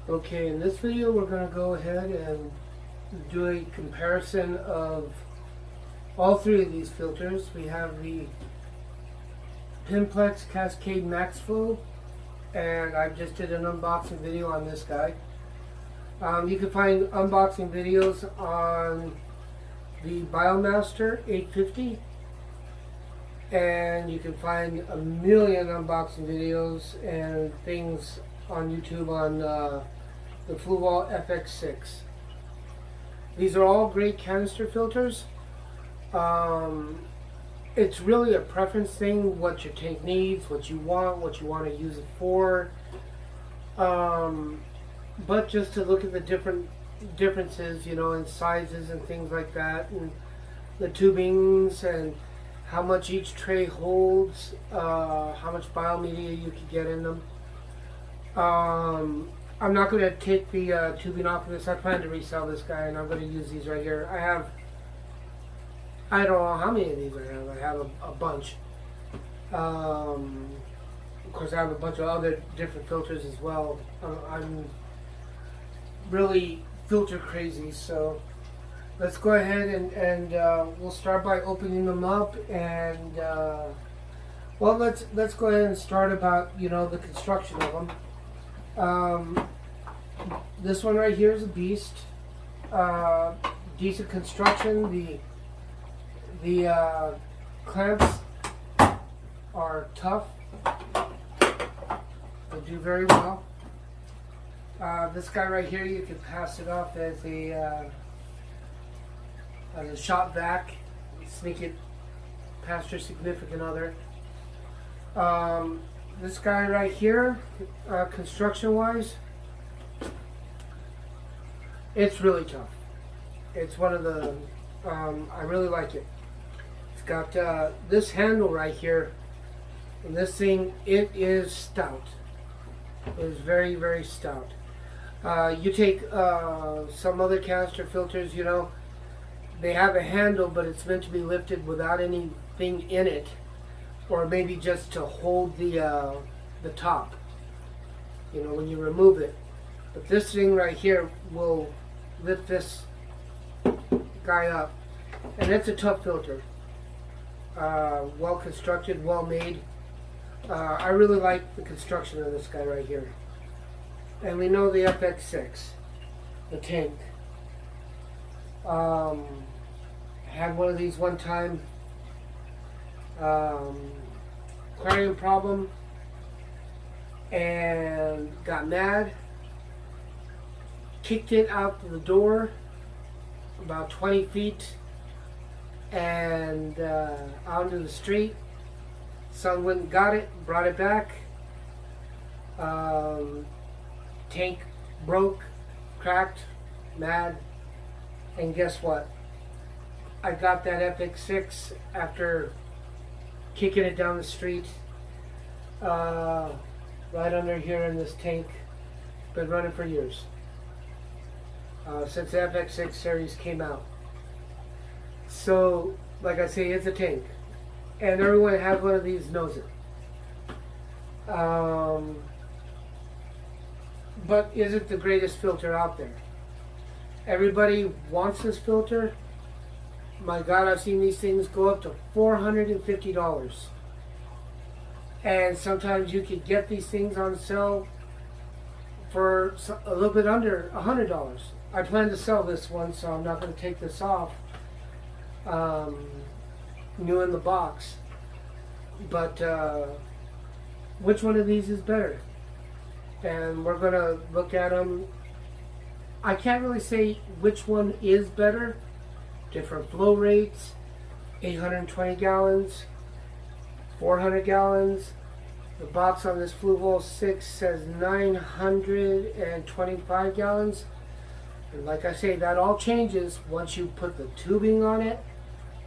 Okay, in this video we're going to go ahead and do a comparison of all three of these filters. We have the Penn-Plax Cascade Max Flow, and I just did an unboxing video on this guy. You can find unboxing videos on the Biomaster 850, and you can find a million unboxing videos and things on YouTube on the Fluval FX6. These are all great canister filters. It's really a preference thing, what your tank needs, what you want to use it for. But just to look at the differences, you know, in sizes and things like that, and the tubings and how much each tray holds, how much biomedia you can get in them. I'm not going to take the tubing off of this. I plan to resell this guy, and I'm going to use these right here. I don't know how many of these I have. I have a bunch. Of course, I have a bunch of other different filters as well. I'm really filter crazy, so let's go ahead and we'll start by opening them up. And well, let's go ahead and start about, you know, the construction of them. This one right here is a beast. Decent construction. The clamps are tough. They do very well. This guy right here, you can pass it off as a shop vac. Sneak it past your significant other. This guy right here, construction-wise, it's really tough. It's one of the, I really like it. It's got this handle right here, and this thing, it is stout. It is very, very stout. You take some other canister filters, you know, they have a handle, but it's meant to be lifted without anything in it, or maybe just to hold the top, you know, when you remove it. But this thing right here will lift this guy up, and it's a tough filter. Well constructed, well made. I really like the construction of this guy right here. And we know the FX6, the tank. I had one of these one time. Aquarium problem, and got mad, kicked it out the door about 20 feet and out into the street. Son went and got it, brought it back. Tank broke, cracked, mad, and guess what? I got that FX6 after kicking it down the street, right under here in this tank. Been running for years, since the FX6 series came out. So, like I say, it's a tank, and everyone who has one of these knows it. But is it the greatest filter out there? Everybody wants this filter. My God, I've seen these things go up to $450. And sometimes you could get these things on sale for a little bit under $100. I plan to sell this one, so I'm not going to take this off. New in the box. But which one of these is better? And we're going to look at them. I can't really say which one is better. Different flow rates, 820 gallons, 400 gallons. The box on this Fluval FX6 says 925 gallons. And like I say, that all changes once you put the tubing on it,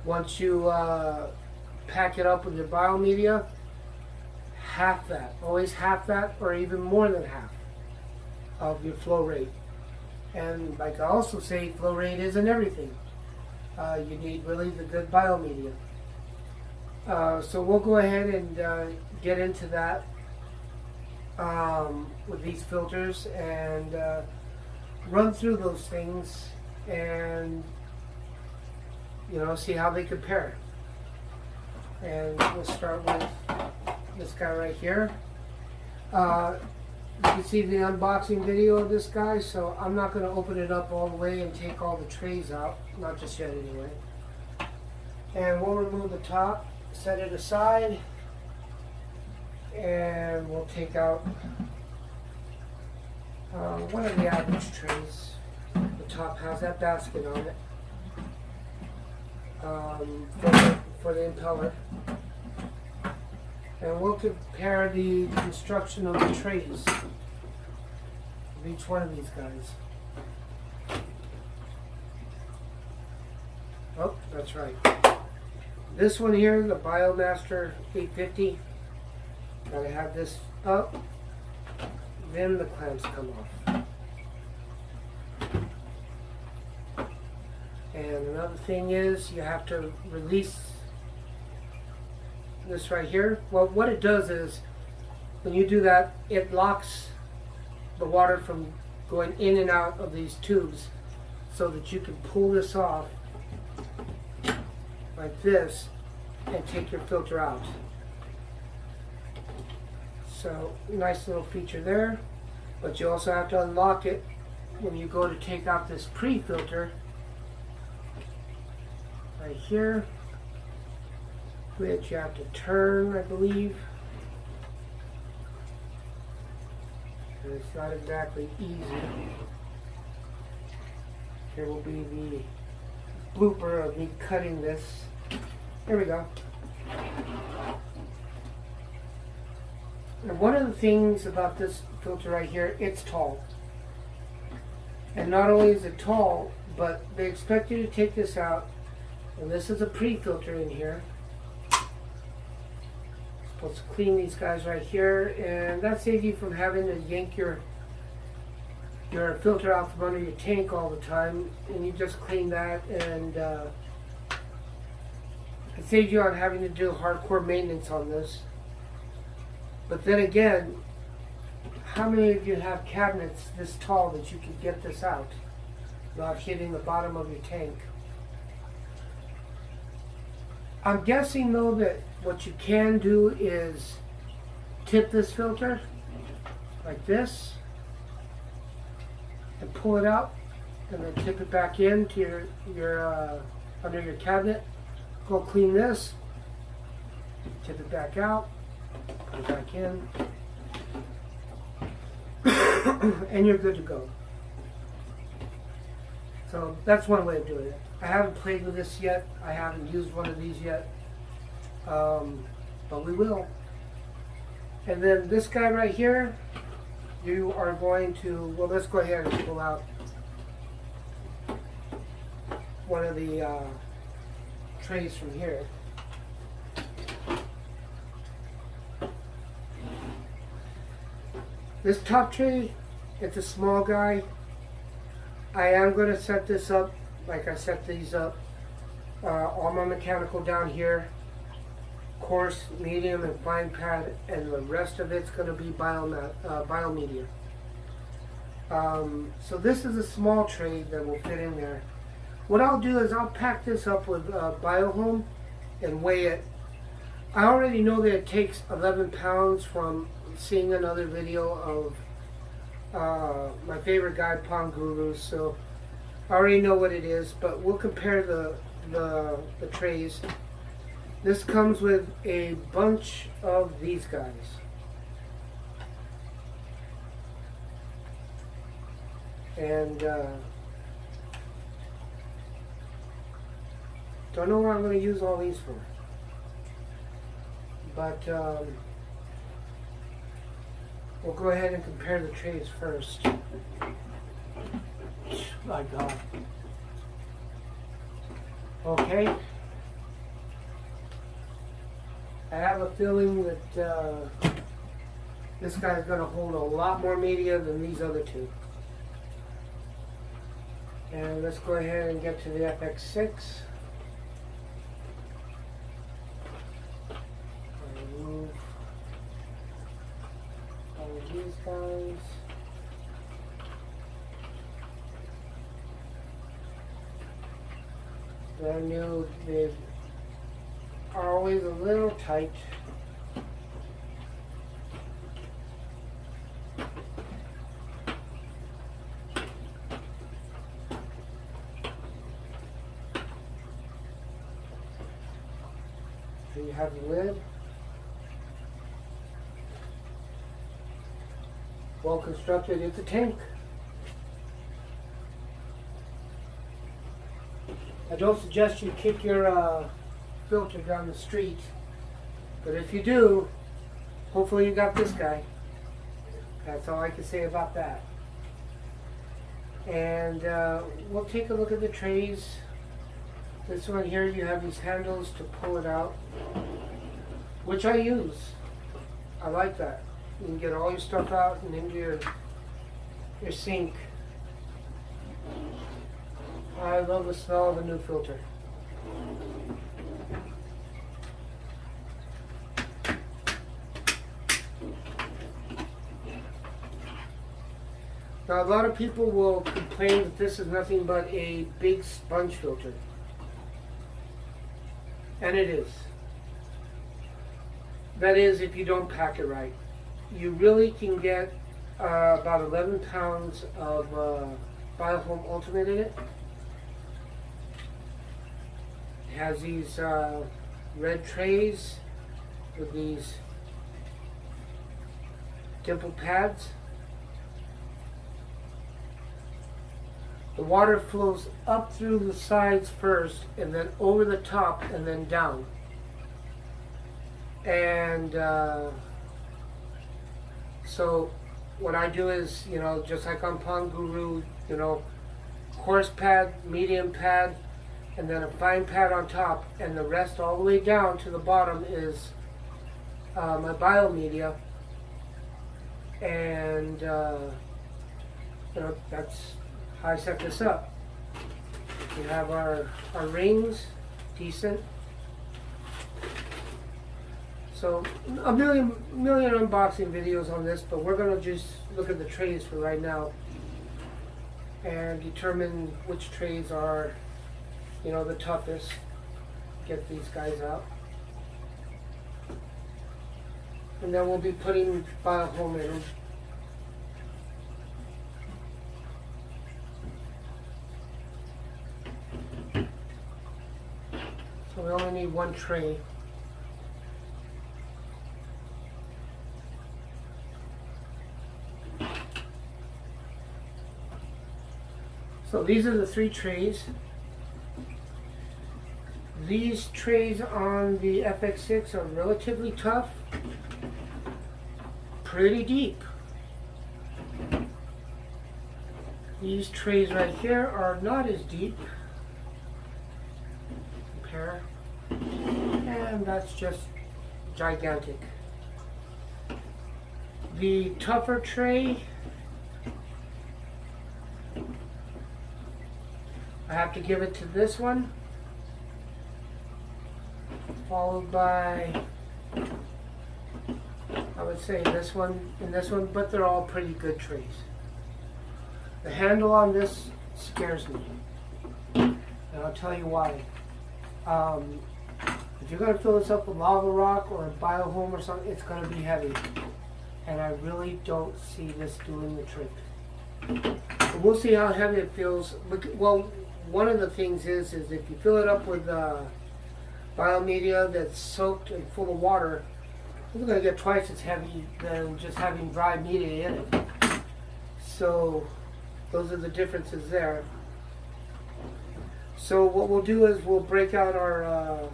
once you pack it up with your biomedia. Half that, always half that, or even more than half of your flow rate. And like I also say, flow rate isn't everything. You need really the good biomedia. So we'll go ahead and get into that. with these filters and run through those things and see how they compare. And we'll start with this guy right here. You can see the unboxing video of this guy, so I'm not going to open it up all the way and take all the trays out, not just yet anyway. And we'll remove the top, set it aside, and we'll take out one of the average trays. The top has that basket on it for the impeller. And we'll compare the construction of the trays of each one of these guys. Oh, that's right. This one here, the Biomaster 850, gotta have this up, then the clamps come off. And another thing is you have to release this right here. Well, what it does is when you do that, it locks the water from going in and out of these tubes so that you can pull this off like this and take your filter out. So nice little feature there, but you also have to unlock it when you go to take out this pre-filter right here, which you have to turn, I believe. And it's not exactly easy. Here will be the blooper of me cutting this. There we go. And one of the things about this filter right here, it's tall. And not only is it tall, but they expect you to take this out. And this is a pre-filter in here. Supposed to clean these guys right here, and that saves you from having to yank your filter out from under your tank all the time. And you just clean that, and it saves you on having to do hardcore maintenance on this. But then again, how many of you have cabinets this tall that you could get this out without hitting the bottom of your tank? I'm guessing though that what you can do is tip this filter like this and pull it out, and then tip it back into your under your cabinet. Go clean this, tip it back out, put it back in, and you're good to go. So that's one way of doing it. I haven't played with this yet. I haven't used one of these yet, but we will. And then this guy right here, you are going to, well, let's go ahead and pull out one of the trays from here. This top tray, it's a small guy. I am going to set this up like I set these up. All my mechanical down here, coarse, medium, and fine pad, and the rest of it's going to be biomedia. So this is a small tray that will fit in there. What I'll do is I'll pack this up with Biohome and weigh it. I already know that it takes 11 pounds from seeing another video of my favorite guy, Pond Guru, so I already know what it is, but we'll compare the trays. This comes with a bunch of these guys. And don't know what I'm going to use all these for. But we'll go ahead and compare the trays first. My God. Okay. I have a feeling that this guy's going to hold a lot more media than these other two. And let's go ahead and get to the FX6. Remove all of trays. Brand new, they are always a little tight. So you have the lid. Well constructed, it's a tank. I don't suggest you kick your filter down the street, but if you do, hopefully you got this guy. That's all I can say about that. And we'll take a look at the trays. This one here, you have these handles to pull it out, which I use. I like that. You can get all your stuff out and into your sink. I love the smell of a new filter. Now a lot of people will complain that this is nothing but a big sponge filter. And it is. That is if you don't pack it right. You really can get about 11 pounds of Biohome Ultimate in it. It has these red trays with these dimple pads. The water flows up through the sides first and then over the top and then down. And so what I do is, you know, just like on Pond Guru, you know, coarse pad, medium pad, and then a fine pad on top, and the rest all the way down to the bottom is my biomedia. And you know, that's how I set this up. We have our rings, decent. So a million unboxing videos on this, but we're going to just look at the trays for right now and determine which trays are, you know, the toughest. Get these guys out. And then we'll be putting Biohome in them. So we only need one tray. So these are the 3 trays. These trays on the FX6 are relatively tough, pretty deep. These trays right here are not as deep. Compare. And that's just gigantic. The tougher tray, I have to give it to this one, followed by, I would say this one and this one, but they're all pretty good trays. The handle on this scares me, and I'll tell you why. If you're going to fill this up with lava rock or a Biohome or something, it's going to be heavy, and I really don't see this doing the trick. But we'll see how heavy it feels. Well, one of the things is if you fill it up with biomedia that's soaked and full of water, you're going to get twice as heavy than just having dry media in it. So those are the differences there. So what we'll do is we'll break out our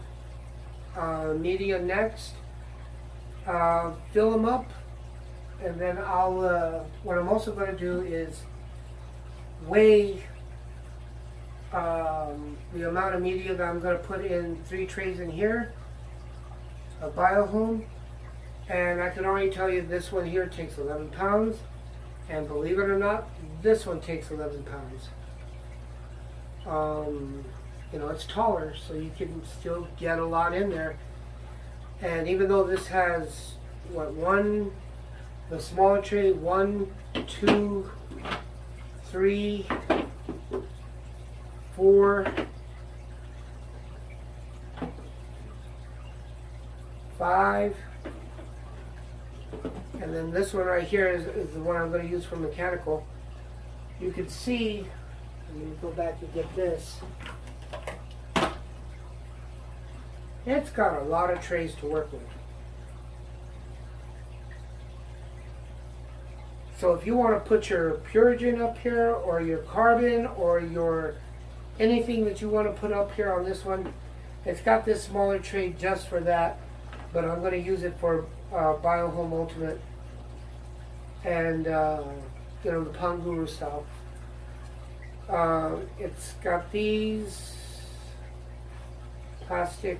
media next, fill them up, and then I'll, what I'm also going to do is weigh the amount of media that I'm going to put in 3 trays in here, a Biohome, and I can already tell you this one here takes 11 pounds, and believe it or not, this one takes 11 pounds. You know, it's taller, so you can still get a lot in there. And even though this has, what, 1, the smaller tray, 1, 2, 3, 4, 5, and then this one right here is the one I'm going to use for mechanical. You can see, let me go back and get this. It's got a lot of trays to work with. So if you want to put your Purigen up here, or your carbon, or your anything that you want to put up here on this one, it's got this smaller tray just for that. But I'm going to use it for Biohome Ultimate and you know, the Pound Guru style. It's got these plastic,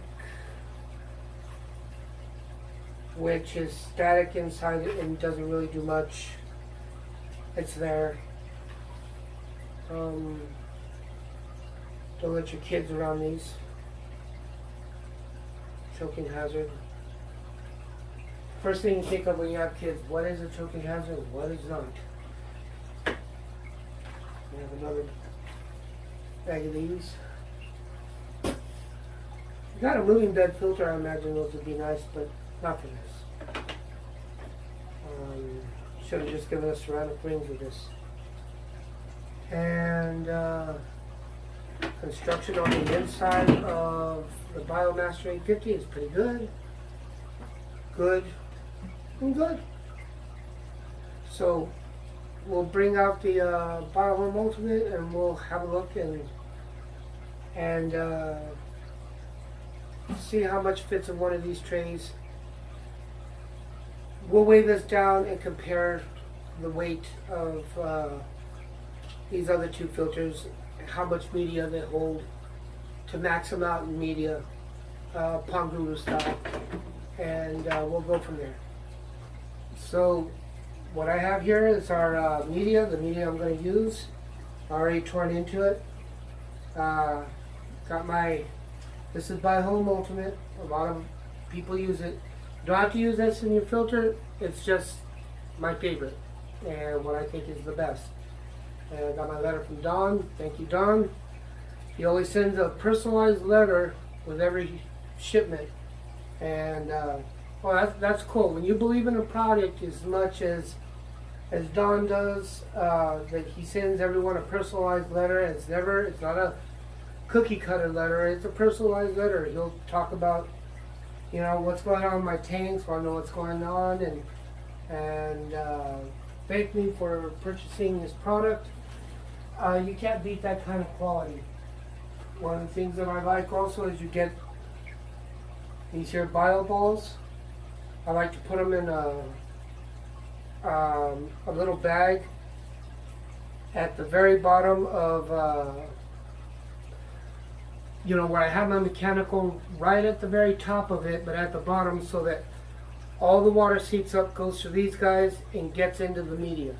which is static inside it and doesn't really do much. It's there. Don't let your kids around these. Choking hazard. First thing you think of when you have kids, what is a choking hazard, what is not? We have another bag of these. You got a moving bed filter, I imagine those would be nice, but not for this. Should have just given us ceramic rings with this. And construction on the inside of the Biomaster 850 is pretty good. Good. And good. So we'll bring out the Biohome Ultimate and we'll have a look and see how much fits in one of these trays. We'll weigh this down and compare the weight of these other two filters, how much media they hold, to max them out in media, Pound Guru style, and we'll go from there. So what I have here is our media, the media I'm going to use. Already torn into it. Got my, this is Biohome Ultimate. A lot of people use it. You don't have to use this in your filter. It's just my favorite and what I think is the best. And I got my letter from Don. Thank you, Don. He always sends a personalized letter with every shipment. And well, that's cool. When you believe in a product as much as Don does, that he sends everyone a personalized letter. It's not a cookie cutter letter. It's a personalized letter. He'll talk about, you know, what's going on in my tanks, want to know what's going on, and thank me for purchasing this product. You can't beat that kind of quality. One of the things that I like also is you get these here bio balls. I like to put them in a little bag at the very bottom of you know, where I have my mechanical, right at the very top of it, but at the bottom, so that all the water seeps up, goes to these guys, and gets into the media,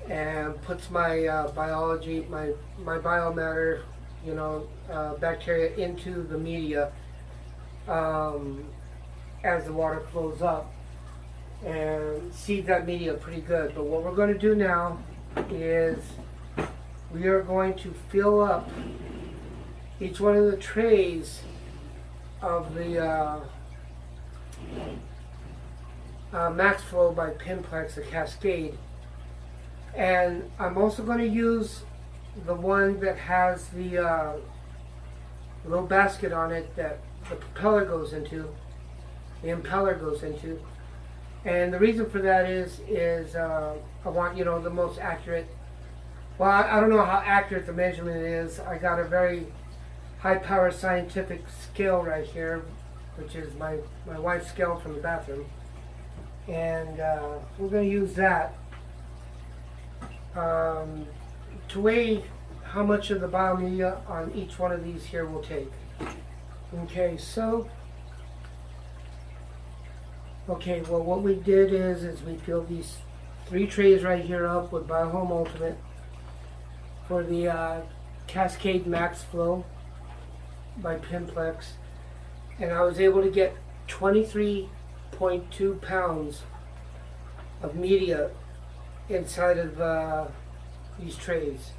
and puts my biology, my biomatter, you know, bacteria into the media as the water flows up, and seeds that media pretty good. But what we're going to do now is we are going to fill up each one of the trays of the Max Flow by Penn-Plax, the Cascade. And I'm also going to use the one that has the little basket on it that the propeller goes into, the impeller goes into. And the reason for that is I want, you know, the most accurate. Well, I don't know how accurate the measurement is. I got a very high power scientific scale right here, which is my wife's scale from the bathroom. And we're going to use that to weigh how much of the biomedia on each one of these here will take. Okay, so well, what we did is we filled these 3 trays right here up with Biohome Ultimate for the Cascade Max Flow by Penn-Plax, and I was able to get 23.2 pounds of media inside of these trays,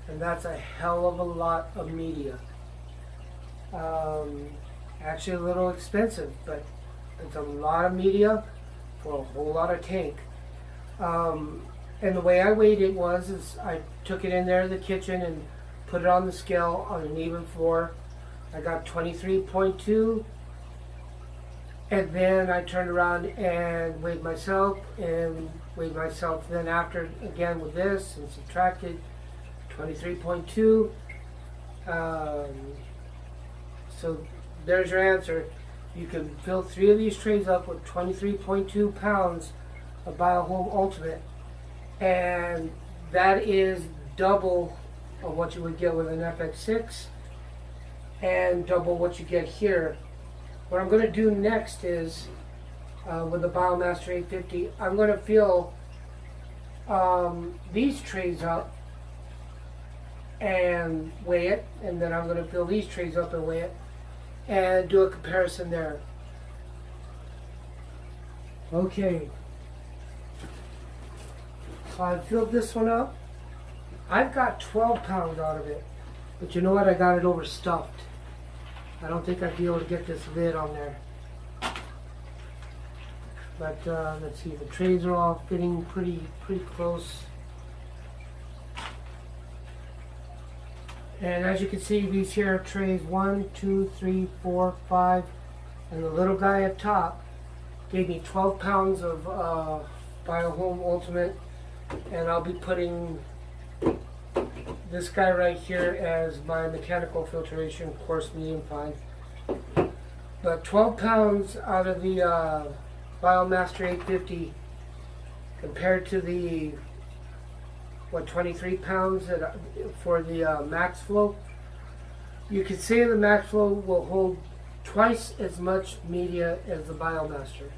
and that's a hell of a lot of media. Actually a little expensive, but it's a lot of media for a whole lot of tank. And the way I weighed it is I took it in there in the kitchen and put it on the scale on an even floor. I got 23.2, and then I turned around and weighed myself then after again with this and subtracted 23.2. So there's your answer. You can fill 3 of these trays up with 23.2 pounds of BioHome Ultimate, and that is double of what you would get with an FX6 and double what you get here. What I'm going to do next is with the Biomaster 850, I'm going to fill these trays up and weigh it, and then I'm going to fill these trays up and weigh it and do a comparison there. Okay, so I filled this one up. I've got 12 pounds out of it, but you know what, I got it overstuffed. I don't think I'd be able to get this lid on there. But let's see, the trays are all fitting pretty close. And as you can see, these here are trays 1, 2, 3, 4, 5, and the little guy up top gave me 12 pounds of BioHome Ultimate, and I'll be putting this guy right here as my mechanical filtration, course medium 5. But 12 pounds out of the Biomaster 850 compared to the 23 pounds for the Max Flow. You could say the Max Flow will hold twice as much media as the Biomaster,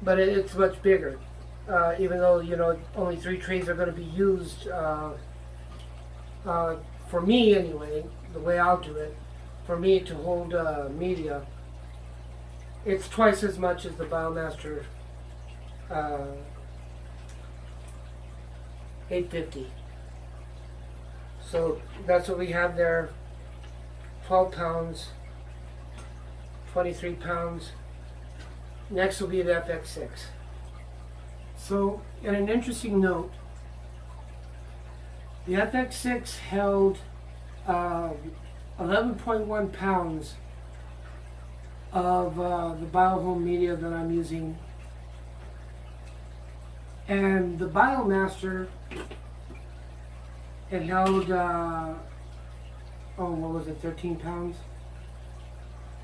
but it's much bigger. Even though, you know, only 3 trays are going to be used, for me anyway, the way I'll do it, for me to hold media, it's twice as much as the Biomaster 850. So that's what we have there. 12 pounds, 23 pounds. Next will be the FX6. So, and an interesting note, the FX6 held 11.1 pounds of the BioHome media that I'm using, and the Biomaster, it held what was it, 13 pounds?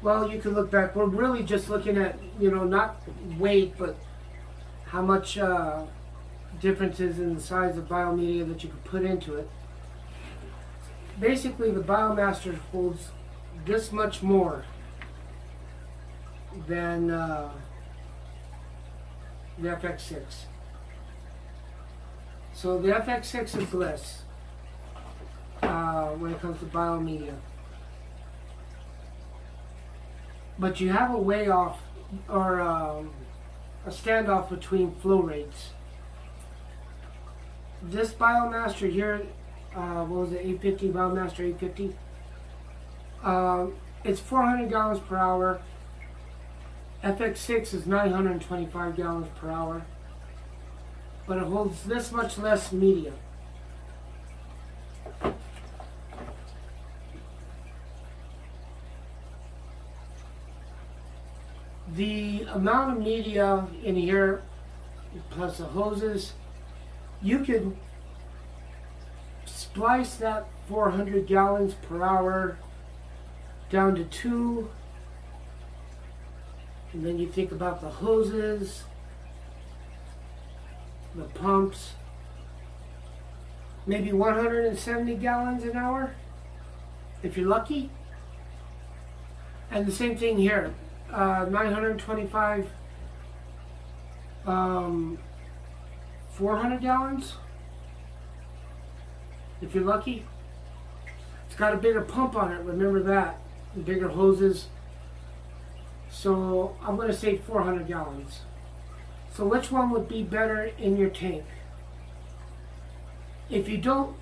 Well, you can look back. We're really just looking at, you know, not weight, but how much differences in the size of biomedia that you could put into it. Basically, the Biomaster holds this much more than the FX6. So the FX6 is less when it comes to biomedia. But you have a way off, or a standoff between flow rates. This Biomaster here, what was it, 850, Biomaster 850? It's 400 gallons per hour. FX6 is 925 gallons per hour. But it holds this much less media. The amount of media in here, plus the hoses, you can splice that 400 gallons per hour down to 2, and then you think about the hoses, the pumps, maybe 170 gallons an hour, if you're lucky. And the same thing here, 925, 400 gallons, if you're lucky. It's got a bigger pump on it, remember that, the bigger hoses. So I'm going to say 400 gallons. So which one would be better in your tank? If you don't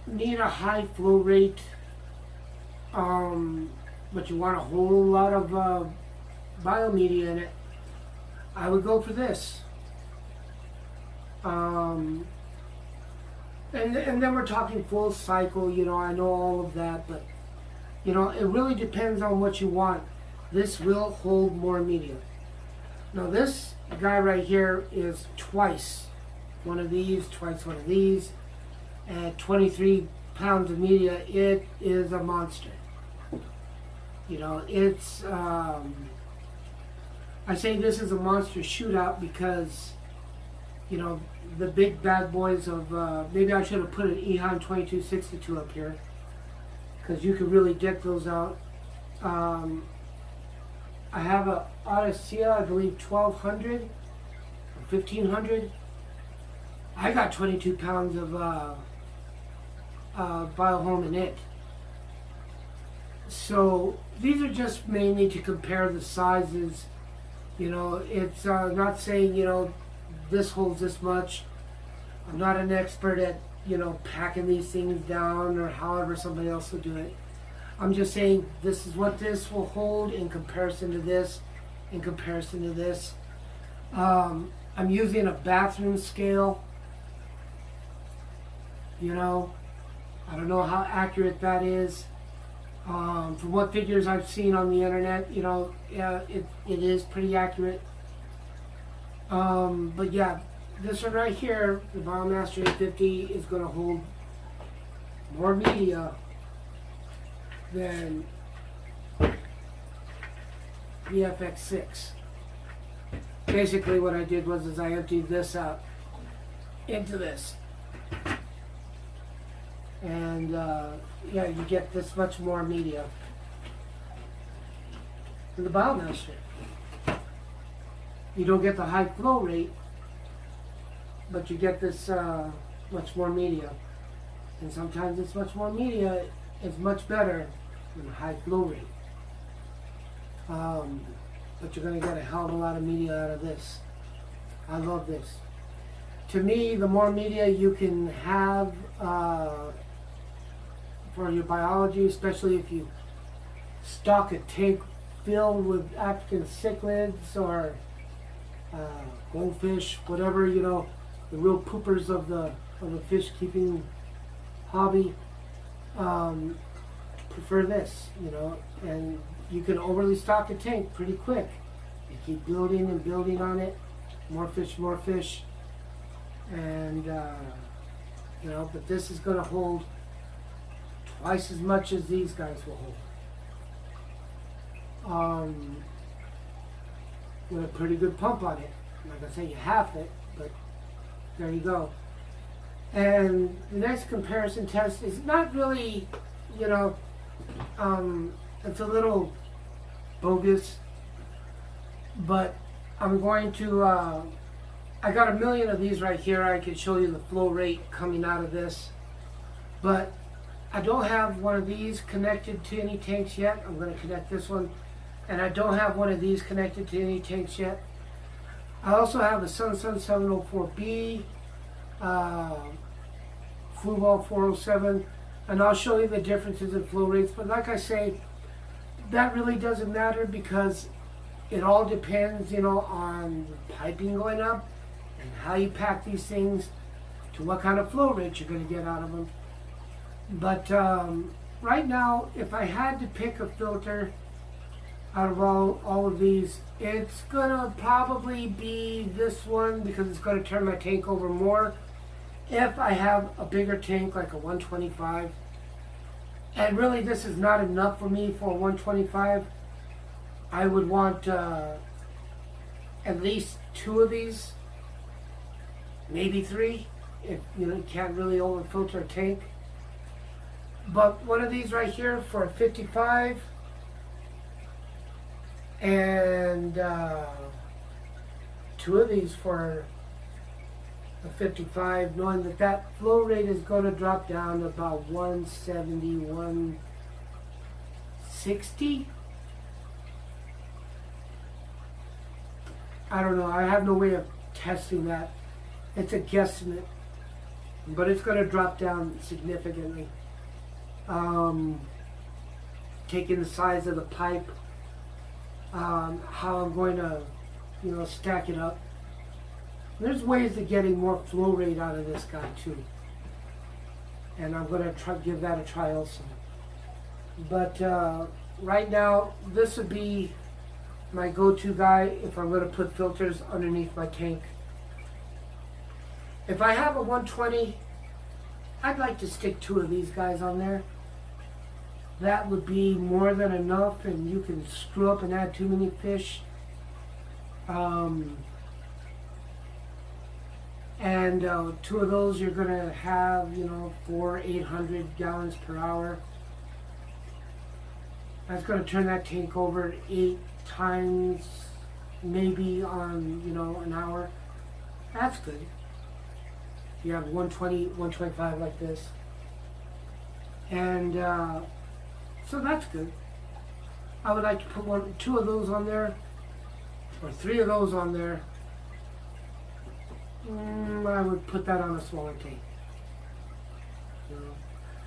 need a high flow rate, but you want a whole lot of biomedia in it, I would go for this. And then we're talking full cycle, you know, I know all of that, but you know, it really depends on what you want. This will hold more media. Now this guy right here is twice one of these, twice one of these, at 23 pounds of media. It is a monster. You know, it's, I say this is a monster shootout because, you know, the big bad boys of, maybe I should have put an Ehan 2262 up here, because you could really deck those out. I have a Oase, I believe 1200 or 1500. I got 22 pounds of biohome in it. So these are just mainly to compare the sizes. You know, it's not saying, you know, this holds this much. I'm not an expert at, you know, packing these things down or however somebody else will do it. I'm just saying this is what this will hold in comparison to this, in comparison to this. I'm using a bathroom scale. You know, I don't know how accurate that is. From what figures I've seen on the internet, you know, it is pretty accurate. But yeah, this one right here, the Biomaster 850, is going to hold more media than the FX6. Basically what I did was I emptied this out into this. And yeah, you get this much more media in the Biomaster. You don't get the high flow rate, but you get this much more media. And sometimes this much more media is much better than the high flow rate. But you're going to get a hell of a lot of media out of this. I love this. To me, the more media you can have for your biology, especially if you stock a tank filled with African cichlids or goldfish, whatever, you know, the real poopers of the fish keeping hobby, prefer this, you know, and you can overly stock a tank pretty quick. You keep building and building on it, more fish, and you know, but this is going to hold twice as much as these guys will hold. With a pretty good pump on it. I'm not going to say you half it, but there you go. And the next comparison test is not really, you know, it's a little bogus, but I'm going to, I got a million of these right here. I can show you the flow rate coming out of this, but I don't have one of these connected to any tanks yet. I'm going to connect this one, and I don't have one of these connected to any tanks yet. I also have a Sun 704B, Fluval 407, and I'll show you the differences in flow rates. But like I say, that really doesn't matter because it all depends, you know, on the piping going up and how you pack these things to what kind of flow rate you're going to get out of them. But right now, if I had to pick a filter out of all of these, it's going to probably be this one because it's going to turn my tank over more. If I have a bigger tank like a 125, and really this is not enough for me for a 125, I would want at least 2 of these, maybe 3, if you know, you can't really over filter a tank. But one of these right here for a 55, and 2 of these for a 55, knowing that that flow rate is going to drop down to about 170, 160. I don't know. I have no way of testing that. It's a guesstimate, but it's going to drop down significantly. Taking the size of the pipe, how I'm going to, stack it up. There's ways of getting more flow rate out of this guy too, and I'm going to give that a try also. But right now, this would be my go-to guy if I'm going to put filters underneath my tank. If I have a 120, I'd like to stick 2 of these guys on there. That would be more than enough, and you can screw up and add too many fish. And 2 of those, you're going to have, 800 gallons per hour. That's going to turn that tank over 8 times, maybe on, an hour. That's good. You have 120, 125 like this. And so that's good. I would like to put 2 of those on there, or 3 of those on there. I would put that on a smaller tank.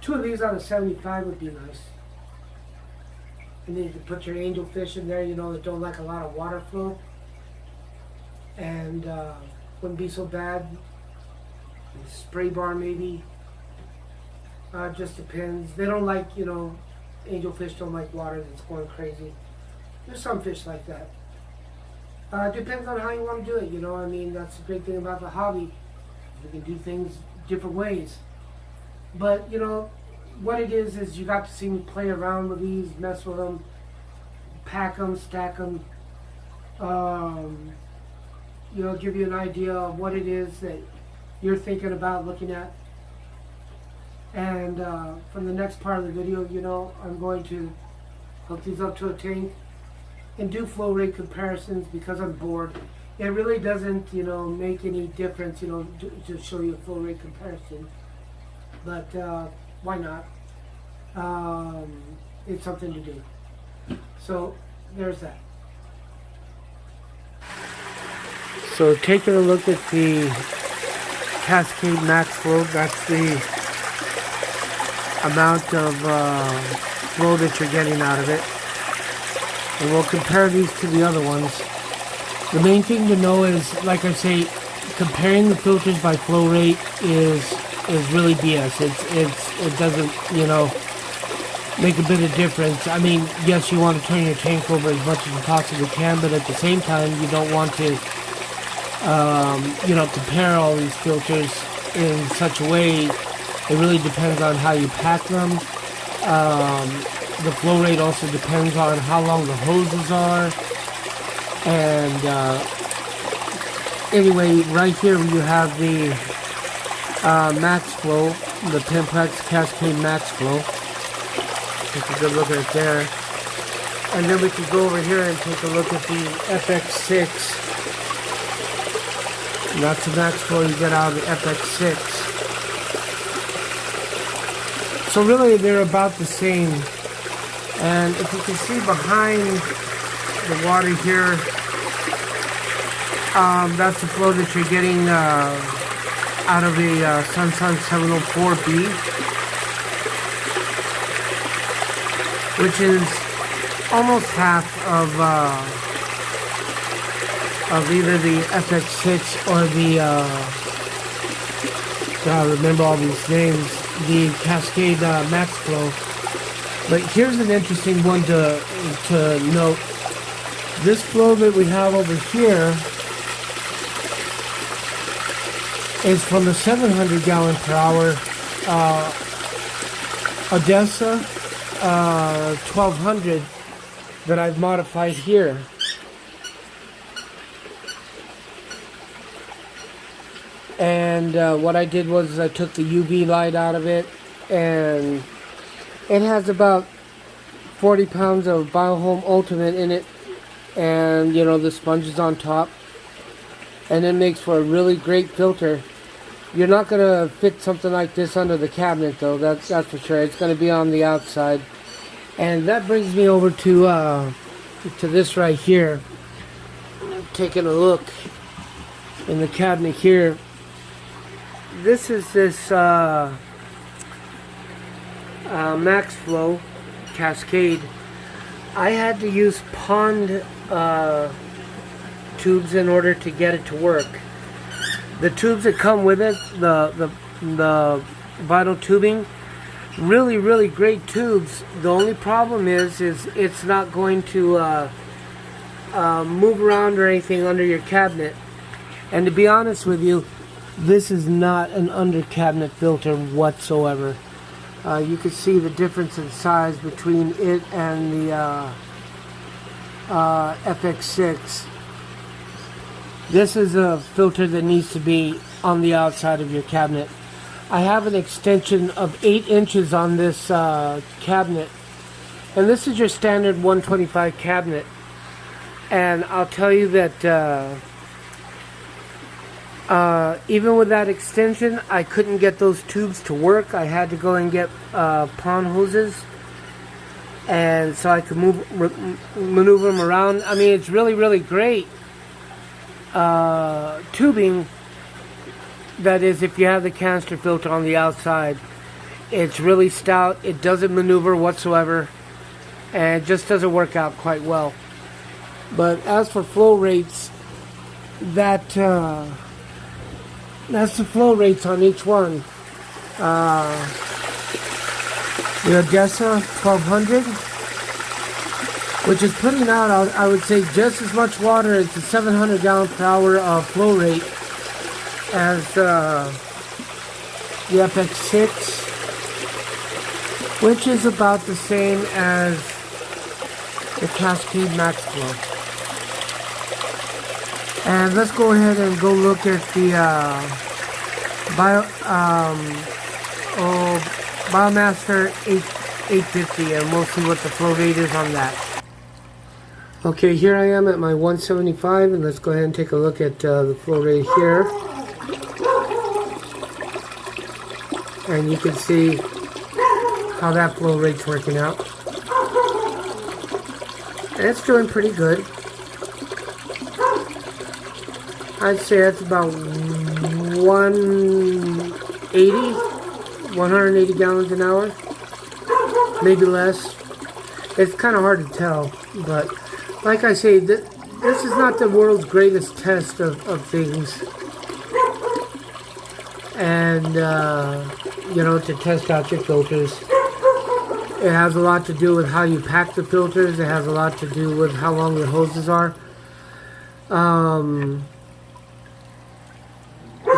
2 of these out of 75 would be nice. And then you can put your angelfish in there, that don't like a lot of water flow. And wouldn't be so bad. Spray bar maybe. Just depends. They don't like, angelfish don't like water that's going crazy. There's some fish like that. Depends on how you want to do it, that's the great thing about the hobby. We can do things different ways. But, what it is you got to see me play around with these, mess with them, pack them, stack them, give you an idea of what it is that you're thinking about looking at. And from the next part of the video, I'm going to hook these up to a tank and do flow rate comparisons because I'm bored. It really doesn't, make any difference, to show you a flow rate comparison. But why not? It's something to do. So there's that. So taking a look at the Cascade Max Flow, that's the amount of flow that you're getting out of it. And we'll compare these to the other ones. The main thing to know is, like I say, comparing the filters by flow rate is really BS. It doesn't, make a bit of difference. I mean, yes, you want to turn your tank over as much as you possibly can, but at the same time, you don't want to, compare all these filters in such a way. It really depends on how you pack them. The flow rate also depends on how long the hoses are. And anyway, right here you have the Max Flow, the Penn-Plax Cascade Max Flow. Take a good look at it there. And then we can go over here and take a look at the FX6. And that's the Max Flow you get out of the FX6. So really they're about the same. And if you can see behind the water here, that's the flow that you're getting out of the Sun 704B, which is almost half of either the FX6 or the I remember all these names, the Cascade Max Flow. But here's an interesting one to note. This flow that we have over here is from the 700 gallon per hour Odessa 1200 that I've modified here. And what I did was I took the UV light out of it, and it has about 40 pounds of Biohome Ultimate in it, and the sponges on top, and it makes for a really great filter. You're not going to fit something like this under the cabinet though, that's for sure. It's going to be on the outside. And that brings me over to this right here. Taking a look. in the cabinet here. This is this Max Flow Cascade. I had to use pond tubes in order to get it to work. The tubes that come with it, the vinyl tubing, really great tubes. The only problem is it's not going to move around or anything under your cabinet. And to be honest with you, this is not an under cabinet filter whatsoever. You can see the difference in size between it and the FX6. This is a filter that needs to be on the outside of your cabinet. I have an extension of 8 inches on this cabinet, and this is your standard 125 cabinet. And I'll tell you that even with that extension, I couldn't get those tubes to work. I had to go and get pond hoses, and so I could maneuver them around. I mean, it's really great tubing. That is, if you have the canister filter on the outside. It's really stout. It doesn't maneuver whatsoever, and it just doesn't work out quite well. But as for flow rates, that's the flow rates on each one. The Odessa 1200, which is putting out, I would say, just as much water as the 700 gallon per hour flow rate as the FX6, which is about the same as the Cascade Max Flow. And let's go ahead and go look at the Biomaster 850, and we'll see what the flow rate is on that. Okay, here I am at my 175, and let's go ahead and take a look at the flow rate here. And you can see how that flow rate's working out. And it's doing pretty good. I'd say that's about 180 gallons an hour, maybe less. It's kind of hard to tell, but like I say, this is not the world's greatest test of things. And you know, to test out your filters, it has a lot to do with how you pack the filters. It has a lot to do with how long your hoses are.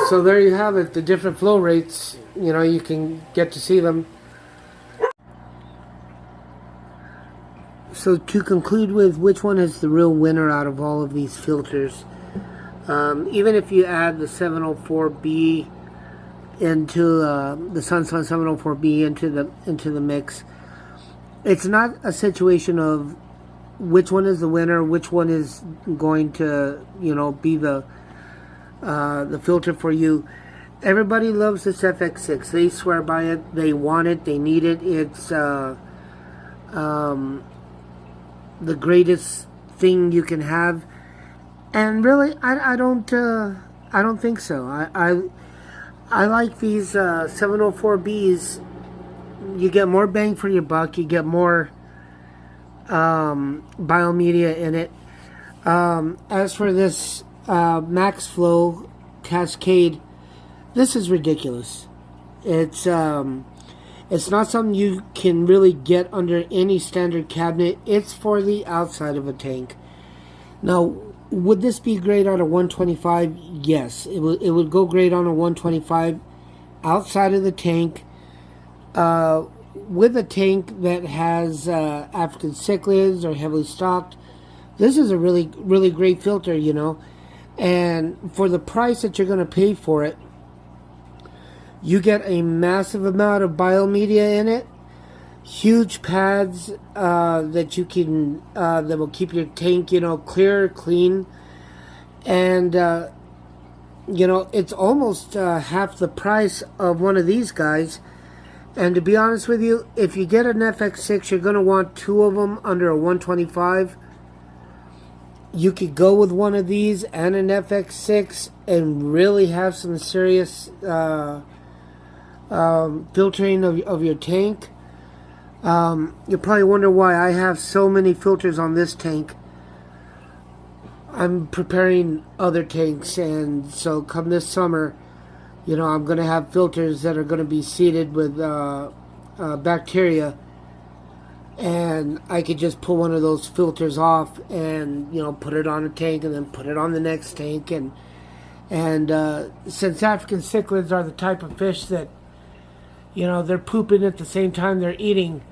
So there you have it, the different flow rates. You know, you can get to see them. So to conclude with which one is the real winner out of all of these filters, even if you add the 704B into the Sunsun 704B into the mix, it's not a situation of which one is the winner, which one is going to, you know, be the filter for you. Everybody loves this FX6. They swear by it. They want it. They need it. It's the greatest thing you can have. And really, I don't think so. I like these 704Bs. You get more bang for your buck. You get more biomedia in it. As for this Max Flow Cascade, this is ridiculous. It's not something you can really get under any standard cabinet. It's for the outside of a tank. Now, would this be great on a 125? Yes, it would go great on a 125 outside of the tank, with a tank that has African cichlids or heavily stocked. This is a really great filter, you know. And for the price that you're going to pay for it, you get a massive amount of biomedia in it, huge pads that you can that will keep your tank, you know, clear, clean, and you know, it's almost half the price of one of these guys. And to be honest with you, if you get an FX6, you're going to want 2 of them under a 125. you could go with one of these and an FX6 and really have some serious filtering of your tank. You probably wonder why I have so many filters on this tank. I'm preparing other tanks, and so come this summer, you know, I'm going to have filters that are going to be seeded with bacteria, and I could just pull one of those filters off and, you know, put it on a tank and then put it on the next tank. And since African cichlids are the type of fish that, you know, they're pooping at the same time they're eating,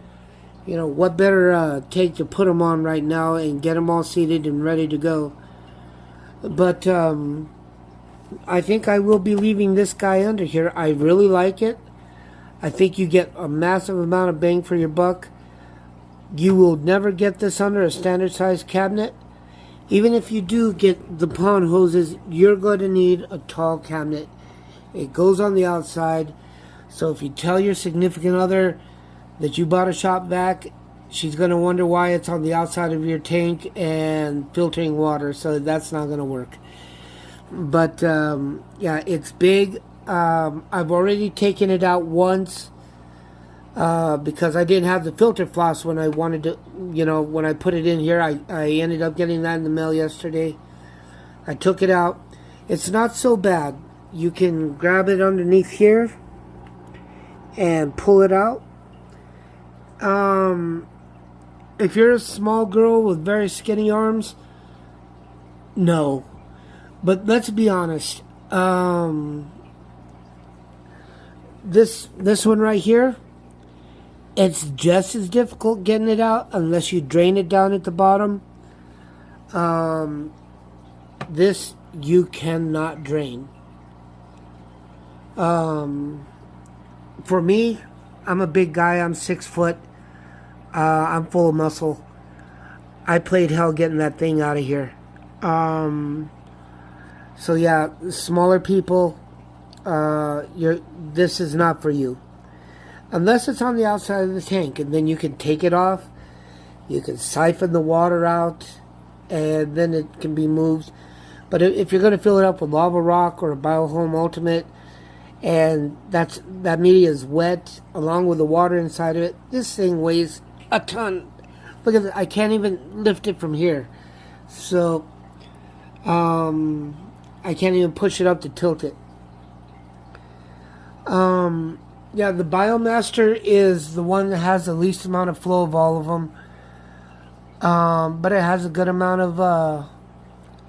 you know, what better tank to put them on right now and get them all seeded and ready to go. But I think I will be leaving this guy under here. I really like it. I think you get a massive amount of bang for your buck. You will never get this under a standard size cabinet. Even if you do get the pond hoses, you're going to need a tall cabinet. It goes on the outside. So if you tell your significant other that you bought a shop vac, she's going to wonder why it's on the outside of your tank and filtering water. So that's not going to work. But yeah, it's big. I've already taken it out once because I didn't have the filter floss when I wanted to, you know, when I put it in here. I ended up getting that in the mail yesterday. I took it out. It's not so bad. You can grab it underneath here and pull it out. If you're a small girl with very skinny arms, no. But let's be honest. This one right here, it's just as difficult getting it out unless you drain it down at the bottom. This you cannot drain. For me, I'm a big guy. I'm 6 foot. I'm full of muscle. I played hell getting that thing out of here. So yeah, smaller people, this is not for you. Unless it's on the outside of the tank, and then you can take it off. You can siphon the water out, and then it can be moved. But if you're going to fill it up with lava rock or a Biohome Ultimate, and that media is wet along with the water inside of it, this thing weighs a ton. Look at that. I can't even lift it from here. So I can't even push it up to tilt it. Yeah, the Biomaster is the one that has the least amount of flow of all of them. But it has a good amount of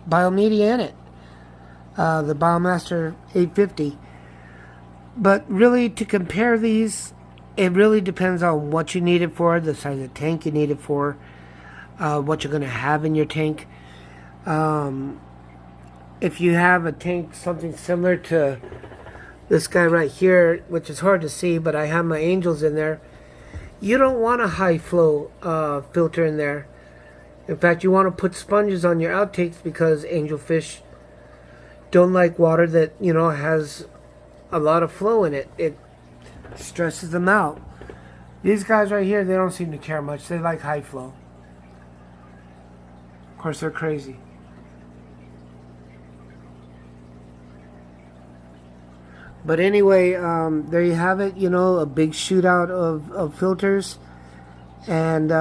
biomedia in it. The Biomaster 850. But really, to compare these, it really depends on what you need it for, the size of tank you need it for, what you're going to have in your tank. If you have a tank, something similar to this guy right here, which is hard to see, but I have my angels in there, you don't want a high flow filter in there. In fact, you want to put sponges on your outtakes because angelfish don't like water that, you know, has a lot of flow in it. It stresses them out. These guys right here, they don't seem to care much. They like high flow. Of course, they're crazy. But anyway, there you have it. You know, a big shootout of filters. And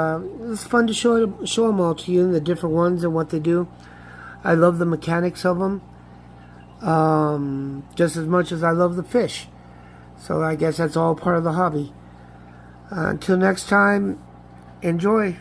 it's fun to show them all to you, the different ones and what they do. I love the mechanics of them. Just as much as I love the fish. So I guess that's all part of the hobby. Until next time, enjoy.